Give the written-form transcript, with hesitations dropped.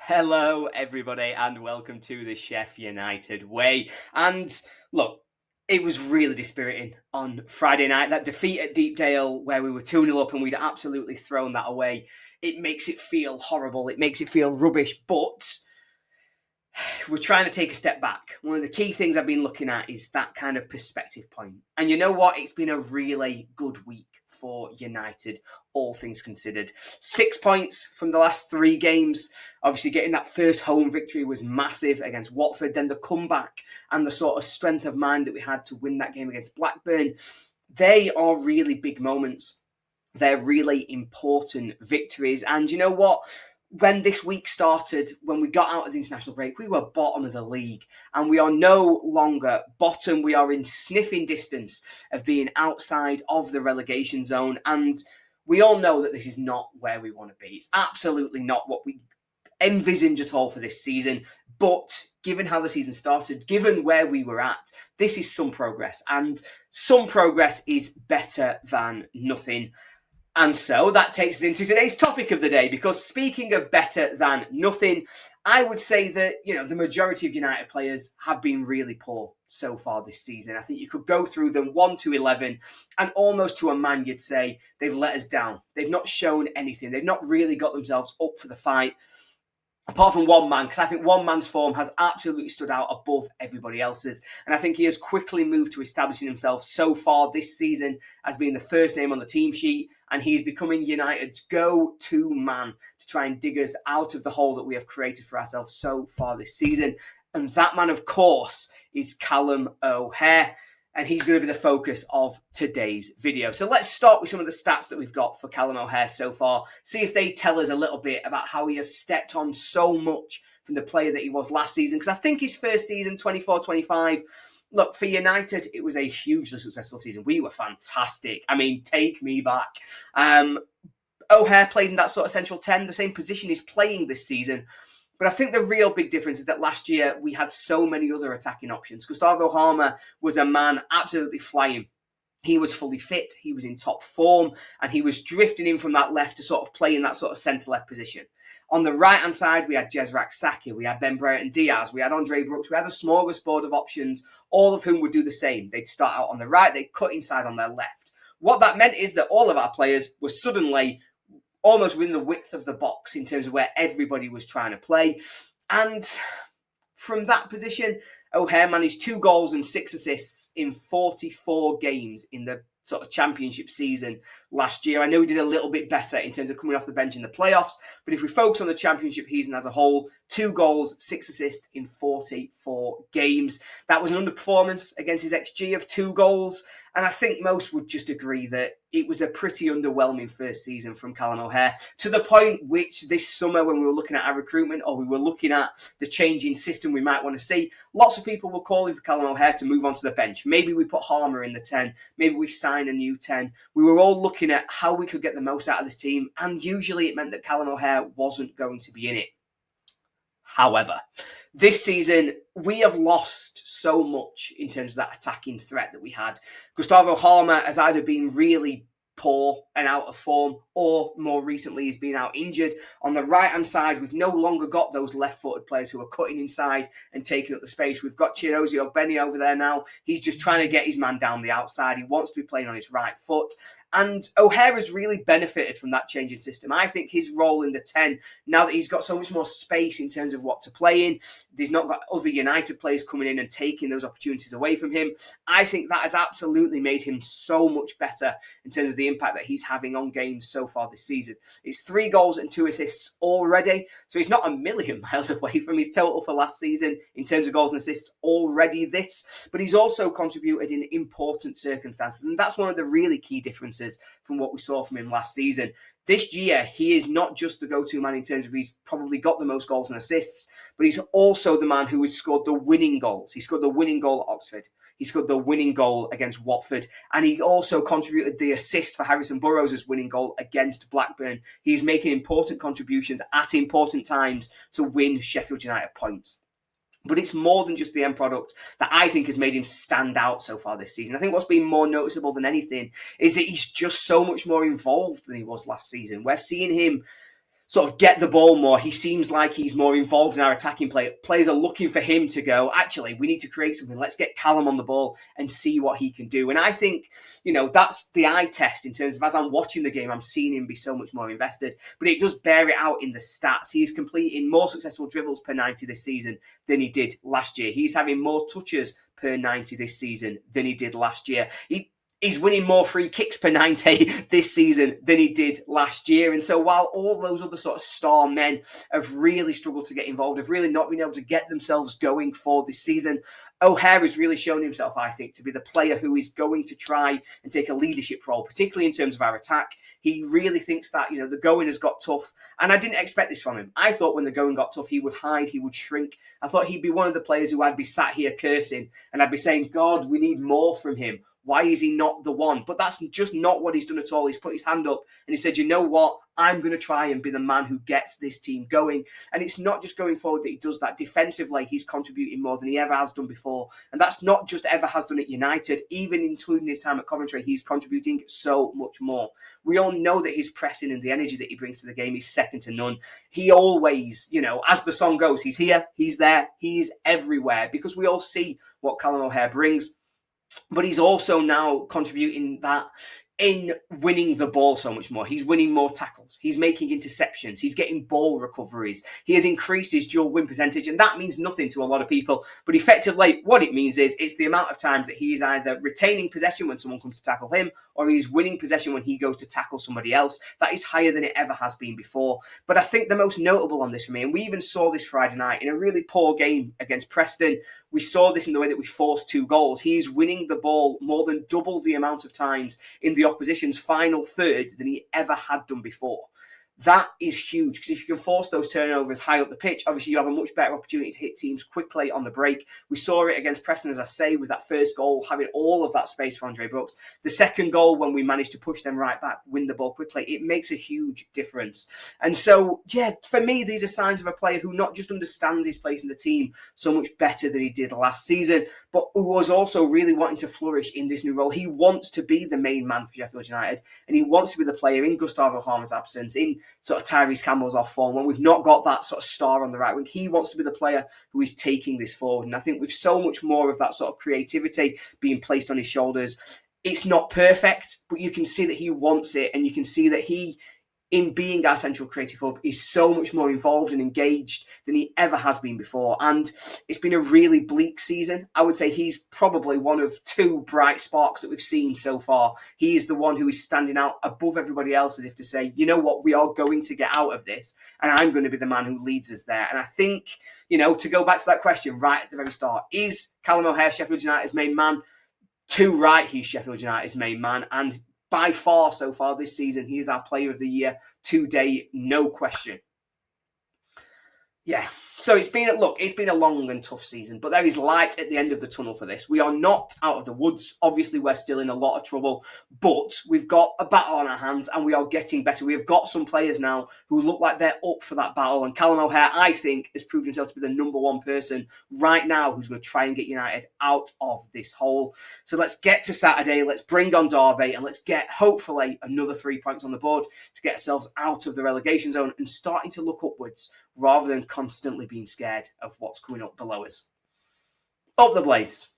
Hello, everybody, and welcome to the Sheff United way. And look, it was really dispiriting on Friday night. That defeat at Deepdale, where we were 2-0 up and we'd absolutely thrown that away, it makes it feel horrible. It makes it feel rubbish, but we're trying to take a step back. One of the key things I've been looking at is that kind of perspective point. And you know what? It's been a really good week for United, all things considered. 6 points from the last 3 games. Obviously, getting that first home victory was massive against Watford. Then the comeback and the sort of strength of mind that we had to win that game against Blackburn, they are really big moments. They're really important victories. And you know what? When this week started, when we got out of the international break, we were bottom of the league. And we are no longer bottom. We are in sniffing distance of being outside of the relegation zone. And we all know that this is not where we want to be. It's absolutely not what we envisage at all for this season. But given how the season started, given where we were at, this is some progress. And some progress is better than nothing. And so that takes us into today's topic of the day, because speaking of better than nothing, I would say that, the majority of United players have been really poor so far this season. I think you could go through them 1 to 11 and almost to a man you'd say they've let us down. They've not shown anything. They've not really got themselves up for the fight. Apart from one man, because I think one man's form has absolutely stood out above everybody else's. And I think he has quickly moved to establishing himself so far this season as being the first name on the team sheet. And he's becoming United's go-to man to try and dig us out of the hole that we have created for ourselves so far this season. And that man, of course, is Callum O'Hare. And he's going to be the focus of today's video. So let's start with some of the stats that we've got for Callum O'Hare so far. See if they tell us a little bit about how he has stepped on so much from the player that he was last season. Because I think his first season, 24-25, look, for United, it was a hugely successful season. We were fantastic. I mean, take me back. O'Hare played in that sort of central 10, the same position he's playing this season. But I think the real big difference is that last year we had so many other attacking options. Gustavo Hamer was a man absolutely flying. He was fully fit, he was in top form, and he was drifting in from that left to sort of play in that sort of centre-left position. On the right-hand side, we had 𝗍𝗫𝗍, we had Ben Brereton Diaz, we had Andre Brooks, we had a smorgasbord of options, all of whom would do the same. They'd start out on the right, they'd cut inside on their left. What that meant is that all of our players were suddenly almost within the width of the box in terms of where everybody was trying to play. And from that position, O'Hare managed 2 goals and 6 assists in 44 games in the sort of championship season last year. I know he did a little bit better in terms of coming off the bench in the playoffs, but if we focus on the championship season as a whole, 2 goals, 6 assists in 44 games. That was an underperformance against his XG of 2 goals. And I think most would just agree that it was a pretty underwhelming first season from Callum O'Hare, to the point which this summer, when we were looking at our recruitment or we were looking at the changing system we might want to see, lots of people were calling for Callum O'Hare to move on to the bench. Maybe we put Hamer in the 10. Maybe we sign a new 10. We were all looking at how we could get the most out of this team. And usually it meant that Callum O'Hare wasn't going to be in it. However, this season, we have lost so much in terms of that attacking threat that we had. Gustavo Hamer has either been really poor and out of form, or more recently he's been out injured. On the right-hand side, we've no longer got those left-footed players who are cutting inside and taking up the space. We've got 𝗍𝗫𝗍 over there now. He's just trying to get his man down the outside. He wants to be playing on his right foot. And O'Hare has really benefited from that changing system. I think his role in the 10, now that he's got so much more space in terms of what to play in, he's not got other United players coming in and taking those opportunities away from him. I think that has absolutely made him so much better in terms of the impact that he's having on games so far this season. It's 3 goals and 2 assists already. So he's not a million miles away from his total for last season in terms of goals and assists already this. But he's also contributed in important circumstances. And that's one of the really key differences from what we saw from him last season. This year, he is not just the go-to man in terms of he's probably got the most goals and assists, but he's also the man who has scored the winning goals. He scored the winning goal at Oxford. He scored the winning goal against Watford. And he also contributed the assist for Harrison Burrows' winning goal against Blackburn. He's making important contributions at important times to win Sheffield United points. But it's more than just the end product that I think has made him stand out so far this season. I think what's been more noticeable than anything is that he's just so much more involved than he was last season. We're seeing him sort of get the ball more. He seems like he's more involved in our attacking play. Players are looking for him to go, actually, we need to create something. Let's get Callum on the ball and see what he can do. And I think, that's the eye test in terms of, as I'm watching the game, I'm seeing him be so much more invested. But it does bear it out in the stats. He's completing more successful dribbles per 90 this season than he did last year. He's having more touches per 90 this season than he did last year. He's winning more free kicks per 90 this season than he did last year. And so while all those other sort of star men have really struggled to get involved, have really not been able to get themselves going for this season, O'Hare has really shown himself, I think, to be the player who is going to try and take a leadership role, particularly in terms of our attack. He really thinks that, the going has got tough. And I didn't expect this from him. I thought when the going got tough, he would hide, he would shrink. I thought he'd be one of the players who I'd be sat here cursing and I'd be saying, God, we need more from him. Why is he not the one? But that's just not what he's done at all. He's put his hand up and he said, you know what? I'm going to try and be the man who gets this team going. And it's not just going forward that he does that. Defensively, he's contributing more than he ever has done before. And that's not just ever has done at United. Even including his time at Coventry, he's contributing so much more. We all know that his pressing and the energy that he brings to the game is second to none. He always, as the song goes, he's here, he's there, he's everywhere. Because we all see what Callum O'Hare brings. But he's also now contributing that in winning the ball so much more. He's winning more tackles. He's making interceptions. He's getting ball recoveries. He has increased his dual win percentage, and that means nothing to a lot of people. But effectively, what it means is it's the amount of times that he is either retaining possession when someone comes to tackle him, or he's winning possession when he goes to tackle somebody else. That is higher than it ever has been before. But I think the most notable on this for me, and we even saw this Friday night in a really poor game against Preston, we saw this in the way that we forced 2 goals. He's winning the ball more than double the amount of times in the opposition's final third than he ever had done before. That is huge, because if you can force those turnovers high up the pitch, obviously you have a much better opportunity to hit teams quickly on the break. We saw it against Preston, as I say, with that first goal, having all of that space for Andre Brooks. The second goal, when we managed to push them right back, win the ball quickly, it makes a huge difference. And so, for me, these are signs of a player who not just understands his place in the team so much better than he did last season, but who was also really wanting to flourish in this new role. He wants to be the main man for Sheffield United, and he wants to be the player in Gustavo Hamer's absence, in sort of 𝗍𝗿𝗲 off form, when we've not got that sort of star on the right wing. He wants to be the player who is taking this forward. And I think with so much more of that sort of creativity being placed on his shoulders, it's not perfect, but you can see that he wants it, and you can see that he, in being our central creative hub, is so much more involved and engaged than he ever has been before. And it's been a really bleak season. I would say he's probably one of 2 bright sparks that we've seen so far. He is the one who is standing out above everybody else, as if to say, you know what, we are going to get out of this, and I'm going to be the man who leads us there. And I think, to go back to that question right at the very start, is Callum O'Hare Sheffield United's main man? Too right, he's Sheffield United's main man, and by far, so far this season, he is our player of the year to date, no question. Yeah, so it's been a long and tough season, but there is light at the end of the tunnel for this. We are not out of the woods. Obviously, we're still in a lot of trouble, but we've got a battle on our hands and we are getting better. We have got some players now who look like they're up for that battle, and Callum O'Hare, I think, has proved himself to be the number 1 person right now who's going to try and get United out of this hole. So let's get to Saturday, let's bring on Derby, and let's get, hopefully, another 3 points on the board to get ourselves out of the relegation zone and starting to look upwards, rather than constantly being scared of what's coming up below us. Up the Blades.